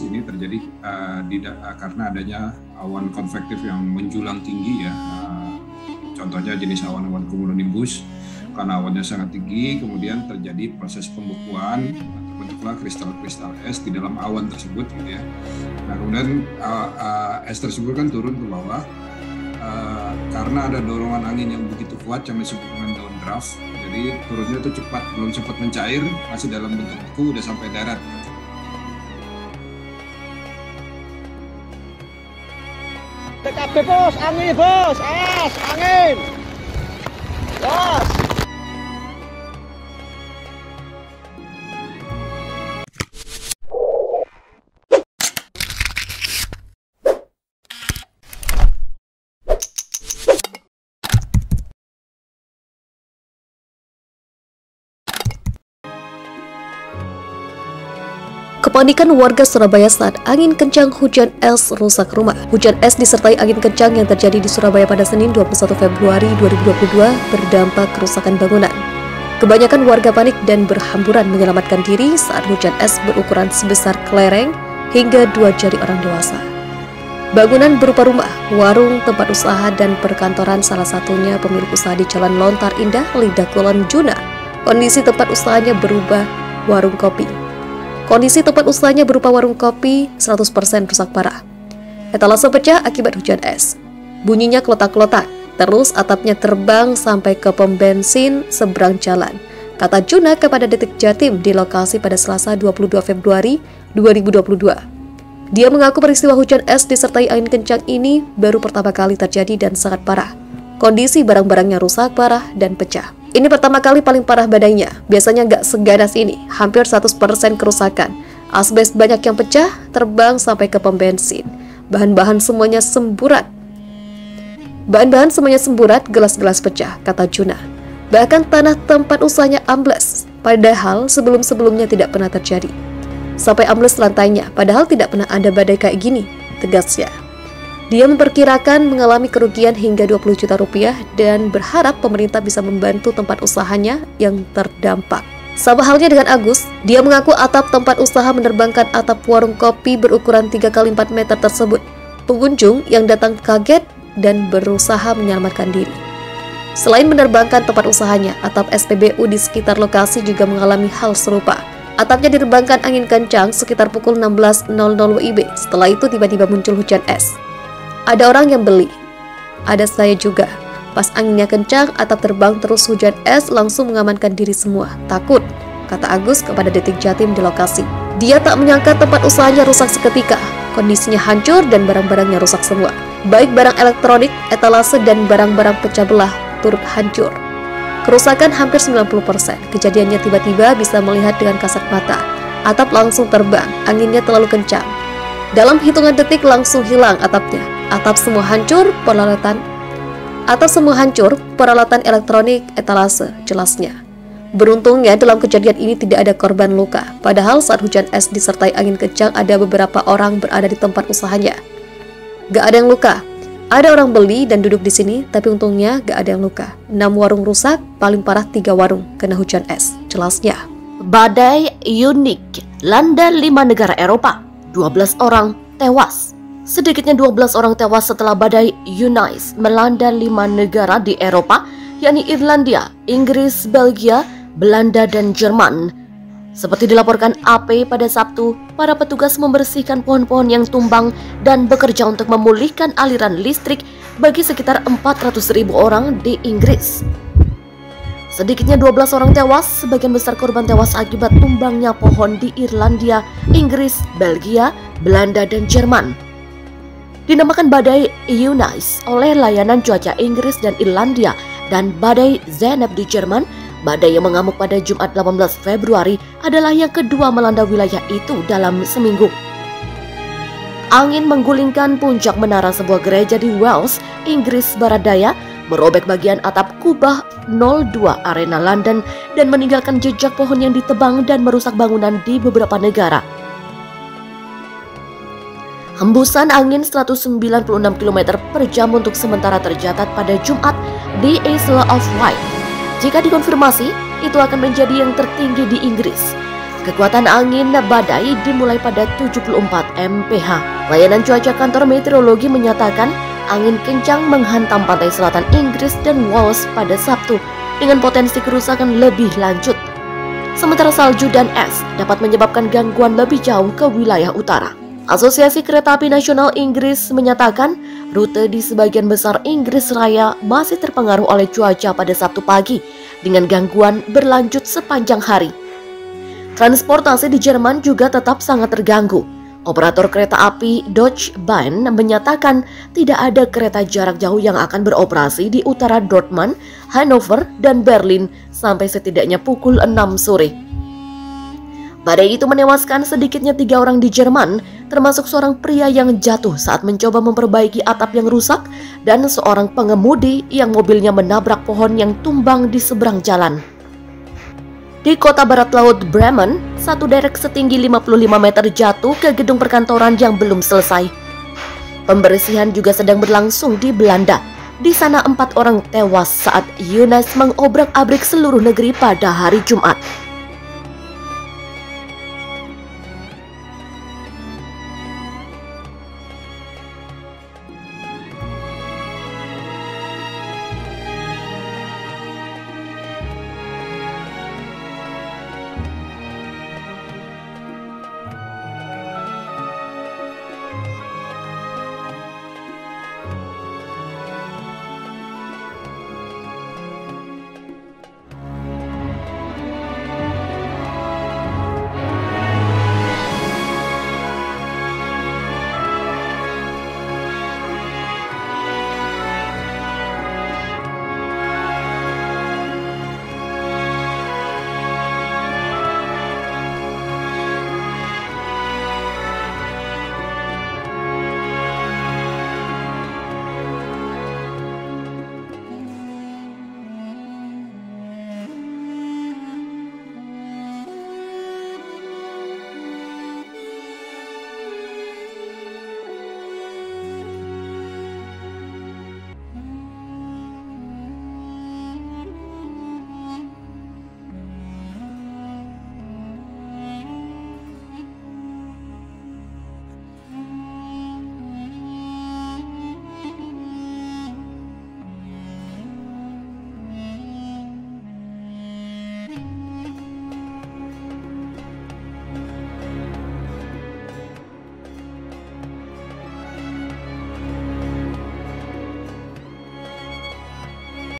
ini terjadi karena adanya awan konvektif yang menjulang tinggi ya. Contohnya jenis awan-awan cumulonimbus. Karena awannya sangat tinggi, kemudian terjadi proses pembekuan, terbentuklah kristal-kristal es di dalam awan tersebut, gitu ya. Nah, kemudian es tersebut kan turun ke bawah karena ada dorongan angin yang begitu kuat yang disebut dengan downdraft. Jadi turunnya itu cepat, belum sempat mencair, masih dalam bentuk beku, udah sampai darat. TKP bos, angin bos, es, angin, bos. Kepanikan warga Surabaya saat angin kencang hujan es rusak rumah. Hujan es disertai angin kencang yang terjadi di Surabaya pada Senin 21 Februari 2022 berdampak kerusakan bangunan. Kebanyakan warga panik dan berhamburan menyelamatkan diri saat hujan es berukuran sebesar kelereng hingga 2 jari orang dewasa. Bangunan berupa rumah, warung, tempat usaha, dan perkantoran salah satunya pemilik usaha di Jalan Lontar Indah, Lidah Kulon, Juna. Kondisi tempat usahanya berupa warung kopi. Kondisi tempat usahanya berupa warung kopi 100% rusak parah. Etalase pecah akibat hujan es. Bunyinya kletak-kletak, terus atapnya terbang sampai ke pom bensin seberang jalan, kata Juna kepada Detik Jatim di lokasi pada Selasa 22 Februari 2022. Dia mengaku peristiwa hujan es disertai angin kencang ini baru pertama kali terjadi dan sangat parah. Kondisi barang-barangnya rusak parah dan pecah. Ini pertama kali paling parah badainya, biasanya nggak seganas ini, hampir 100% kerusakan. Asbes banyak yang pecah, terbang sampai ke pom bensin. Bahan-bahan semuanya semburat. Gelas-gelas pecah, kata Juna. Bahkan tanah tempat usahanya ambles, padahal sebelum-sebelumnya tidak pernah terjadi. Sampai ambles lantainya, padahal tidak pernah ada badai kayak gini, tegasnya. Dia memperkirakan mengalami kerugian hingga 20 juta rupiah dan berharap pemerintah bisa membantu tempat usahanya yang terdampak. Sama halnya dengan Agus, dia mengaku atap tempat usaha menerbangkan atap warung kopi berukuran 3x4 meter tersebut. Pengunjung yang datang kaget dan berusaha menyelamatkan diri. Selain menerbangkan tempat usahanya, atap SPBU di sekitar lokasi juga mengalami hal serupa. Atapnya diterbangkan angin kencang sekitar pukul 16.00 WIB. Setelah itu tiba-tiba muncul hujan es. Ada orang yang beli, ada saya juga. Pas anginnya kencang, atap terbang terus hujan es langsung mengamankan diri semua. Takut, kata Agus kepada Detik Jatim di lokasi. Dia tak menyangka tempat usahanya rusak seketika. Kondisinya hancur dan barang-barangnya rusak semua. Baik barang elektronik, etalase, dan barang-barang pecah belah turut hancur. Kerusakan hampir 90%. Kejadiannya tiba-tiba bisa melihat dengan kasat mata. Atap langsung terbang, anginnya terlalu kencang. Dalam hitungan detik langsung hilang atapnya. Atap semua hancur, peralatan elektronik, etalase, jelasnya. Beruntungnya dalam kejadian ini tidak ada korban luka. Padahal saat hujan es disertai angin kencang ada beberapa orang berada di tempat usahanya. Gak ada yang luka. Ada orang beli dan duduk di sini, tapi untungnya gak ada yang luka. 6 warung rusak, paling parah 3 warung kena hujan es, jelasnya. Badai unik landa 5 negara Eropa, 12 orang tewas. Sedikitnya 12 orang tewas setelah badai Eunice melanda 5 negara di Eropa, yakni Irlandia, Inggris, Belgia, Belanda, dan Jerman. Seperti dilaporkan AP pada Sabtu, para petugas membersihkan pohon-pohon yang tumbang dan bekerja untuk memulihkan aliran listrik bagi sekitar 400.000 orang di Inggris. Sedikitnya 12 orang tewas, sebagian besar korban tewas akibat tumbangnya pohon di Irlandia, Inggris, Belgia, Belanda, dan Jerman. Dinamakan badai Eunice oleh layanan cuaca Inggris dan Irlandia dan badai Zeynep di Jerman, badai yang mengamuk pada Jumat 18 Februari adalah yang kedua melanda wilayah itu dalam seminggu. Angin menggulingkan puncak menara sebuah gereja di Wales, Inggris Barat Daya, merobek bagian atap kubah 02 Arena London dan meninggalkan jejak pohon yang ditebang dan merusak bangunan di beberapa negara. Hembusan angin 196 km per jam untuk sementara tercatat pada Jumat di Isle of Wight. Jika dikonfirmasi, itu akan menjadi yang tertinggi di Inggris. Kekuatan angin badai dimulai pada 74 mph. Layanan cuaca kantor meteorologi menyatakan angin kencang menghantam pantai selatan Inggris dan Wales pada Sabtu dengan potensi kerusakan lebih lanjut. Sementara salju dan es dapat menyebabkan gangguan lebih jauh ke wilayah utara. Asosiasi Kereta Api Nasional Inggris menyatakan rute di sebagian besar Inggris Raya masih terpengaruh oleh cuaca pada Sabtu pagi dengan gangguan berlanjut sepanjang hari. Transportasi di Jerman juga tetap sangat terganggu. Operator kereta api Deutsche Bahn menyatakan tidak ada kereta jarak jauh yang akan beroperasi di utara Dortmund, Hannover, dan Berlin sampai setidaknya pukul 6 sore. Badai itu menewaskan sedikitnya 3 orang di Jerman, termasuk seorang pria yang jatuh saat mencoba memperbaiki atap yang rusak dan seorang pengemudi yang mobilnya menabrak pohon yang tumbang di seberang jalan. Di kota barat laut Bremen, satu derek setinggi 55 meter jatuh ke gedung perkantoran yang belum selesai. Pembersihan juga sedang berlangsung di Belanda. Di sana 4 orang tewas saat Yunus mengobrak-abrik seluruh negeri pada hari Jumat.